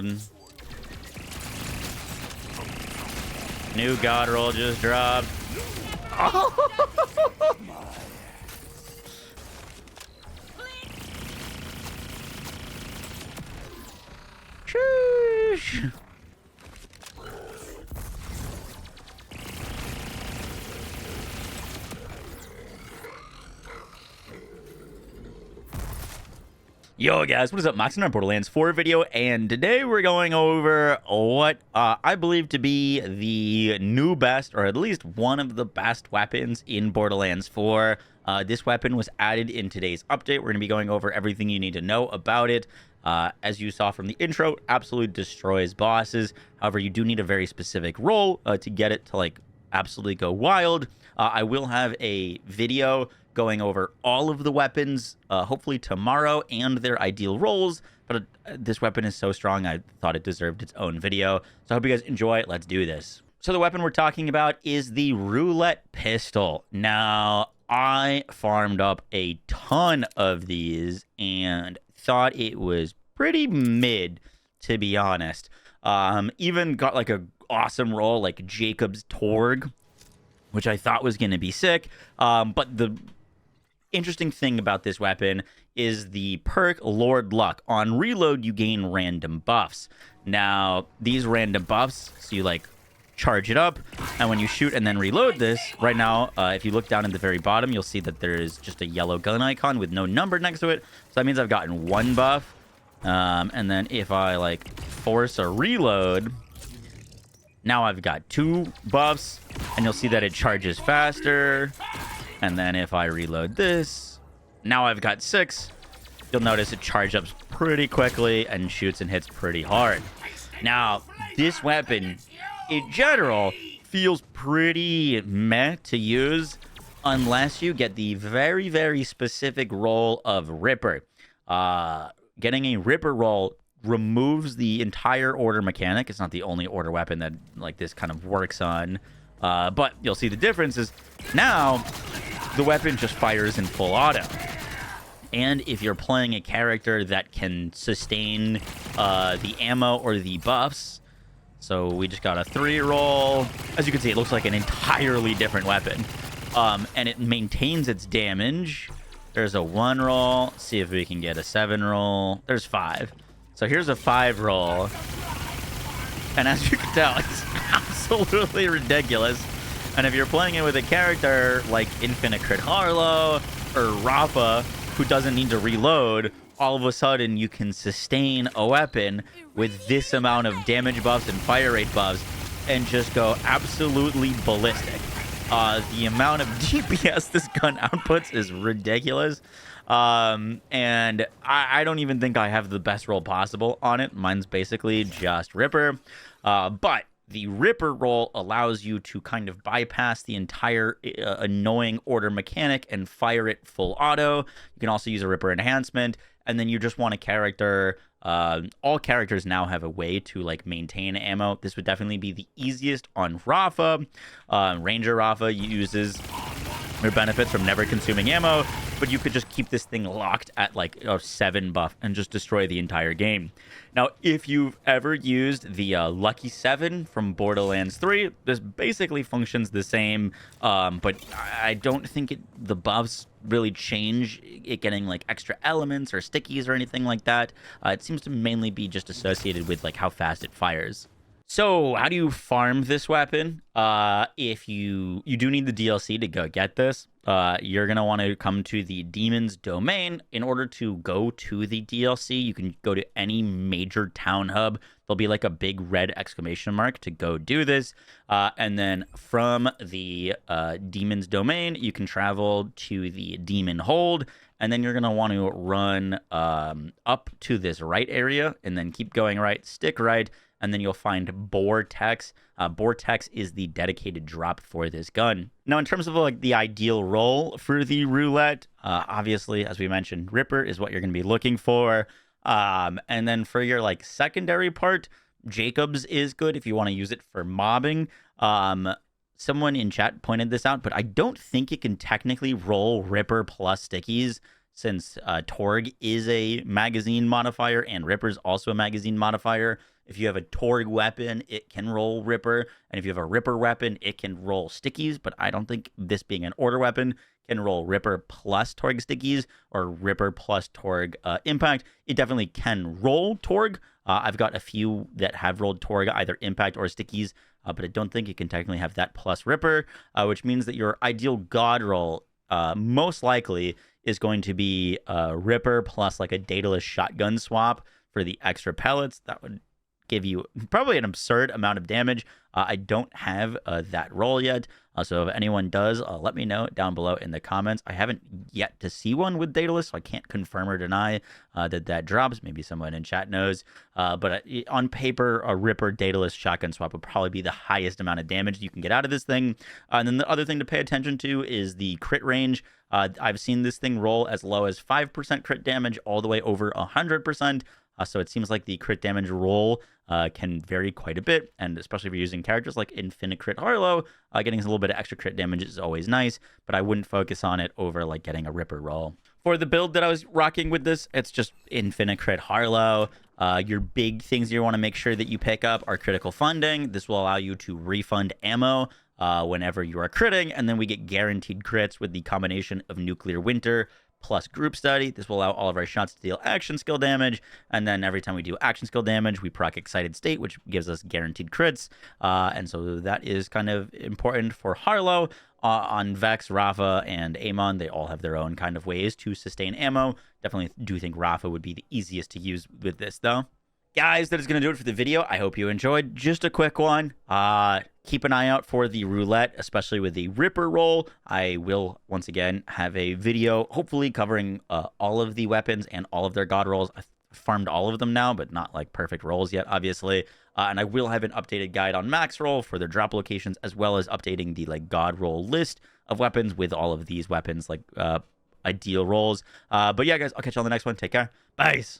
wild. New god roll just dropped. Sheesh. Yo guys, what is up? Max in our Borderlands 4 video, and today we're going over what I believe to be the new best, or at least one of the best weapons in Borderlands 4. This weapon was added in today's update. We're going to be going over everything you need to know about it. As you saw from the intro, absolutely destroys bosses. However, you do need a very specific role to get it to like absolutely go wild. I will have a video going over all of the weapons, hopefully tomorrow, and their ideal roles. But this weapon is so strong, I thought it deserved its own video. So I hope you guys enjoy it. Let's do this. So the weapon we're talking about is the Roulette pistol. Now, I farmed up a ton of these and thought it was pretty mid, to be honest. Even got like a awesome roll like Jacob's Torg, which I thought was going to be sick. But the interesting thing about this weapon is the perk Lord Luck. On reload, you gain random buffs. Now, these random buffs, so you like charge it up, and when you shoot and then reload this, right now, if you look down at the very bottom, you'll see that there is just a yellow gun icon with no number next to it. So that means I've gotten one buff. And then if I like force a reload, now I've got two buffs, and you'll see that it charges faster. And then if I reload this, now I've got 6. You'll notice it charges up pretty quickly and shoots and hits pretty hard. Now, this weapon, in general, feels pretty meh to use unless you get the very, very specific role of Ripper. Getting a Ripper role removes the entire order mechanic. It's not the only order weapon that like this kind of works on. But you'll see the difference is now the weapon just fires in full auto. And if you're playing a character that can sustain the ammo or the buffs, so we just got a 3 roll. As you can see, it looks like an entirely different weapon. And it maintains its damage. There's a 1 roll. See if we can get a 7 roll. There's 5. So here's a 5 roll. And as you can tell, it's absolutely ridiculous. And if you're playing it with a character like Infinite Crit Harlow or Rafa, who doesn't need to reload, all of a sudden you can sustain a weapon with this amount of damage buffs and fire rate buffs and just go absolutely ballistic. The amount of DPS this gun outputs is ridiculous. And I don't even think I have the best roll possible on it. Mine's basically just Ripper. But the Ripper roll allows you to kind of bypass the entire annoying order mechanic and fire it full auto. You can also use a Ripper enhancement, and then you just want a character. All characters now have a way to like maintain ammo. This would definitely be the easiest on Rafa. Ranger Rafa uses or benefits from never consuming ammo, but you could just keep this thing locked at like a 7 buff and just destroy the entire game. Now, if you've ever used the Lucky 7 from Borderlands 3, this basically functions the same, but I don't think the buffs really change it getting like extra elements or stickies or anything like that. It seems to mainly be just associated with like how fast it fires. So how do you farm this weapon? If you do need the DLC to go get this, you're going to want to come to the Demon's Domain. In order to go to the DLC, you can go to any major town hub. There'll be like a big red exclamation mark to go do this. And then from the Demon's Domain, you can travel to the Demon Hold. And then you're going to want to run up to this right area and then keep going right, stick right. And then you'll find Vortex. Vortex is the dedicated drop for this gun. Now, in terms of like the ideal role for the Roulette, obviously, as we mentioned, Ripper is what you're going to be looking for. And then for your like secondary part, Jacob's is good if you want to use it for mobbing. Someone in chat pointed this out, but I don't think it can technically roll Ripper plus stickies. since Torg is a magazine modifier and Ripper's also a magazine modifier. If you have a Torg weapon, it can roll Ripper. And if you have a Ripper weapon, it can roll stickies. But I don't think this being an order weapon can roll Ripper plus Torg stickies or Ripper plus Torg impact. It definitely can roll Torg. I've got a few that have rolled Torg, either impact or stickies. But I don't think you can technically have that plus Ripper, which means that your ideal God roll most likely is going to be Ripper plus like a Daedalus shotgun swap for the extra pellets. That would give you probably an absurd amount of damage. I don't have that roll yet. So if anyone does, let me know down below in the comments. I haven't yet to see one with Daedalus, so I can't confirm or deny that drops. Maybe someone in chat knows. But on paper, a Ripper Daedalus shotgun swap would probably be the highest amount of damage you can get out of this thing. And then the other thing to pay attention to is the crit range. I've seen this thing roll as low as 5% crit damage all the way over 100%. So it seems like the crit damage roll can vary quite a bit, and especially if you're using characters like Infinite Crit Harlow, getting a little bit of extra crit damage is always nice, but I wouldn't focus on it over like getting a Ripper roll. For the build that I was rocking with this, it's just Infinite Crit Harlow. Your big things you want to make sure that you pick up are critical funding. This will allow you to refund ammo whenever you are critting, and then we get guaranteed crits with the combination of Nuclear Winter plus Group Study. This will allow all of our shots to deal action skill damage, and then every time we do action skill damage, we proc Excited State, which gives us guaranteed crits, and so that is kind of important for Harlow. On Vex, Rafa, and Amon, they all have their own kind of ways to sustain ammo. Definitely do think Rafa would be the easiest to use with this, though. Guys, that is going to do it for the video. I hope you enjoyed. Just a quick one. Keep an eye out for the roulette, especially with the Ripper roll. I will, once again, have a video, hopefully covering all of the weapons and all of their god rolls. I've farmed all of them now, but not like perfect rolls yet, obviously. And I will have an updated guide on max roll for their drop locations, as well as updating the like god roll list of weapons with all of these weapons, like ideal rolls. But yeah, guys, I'll catch you on the next one. Take care. Bye.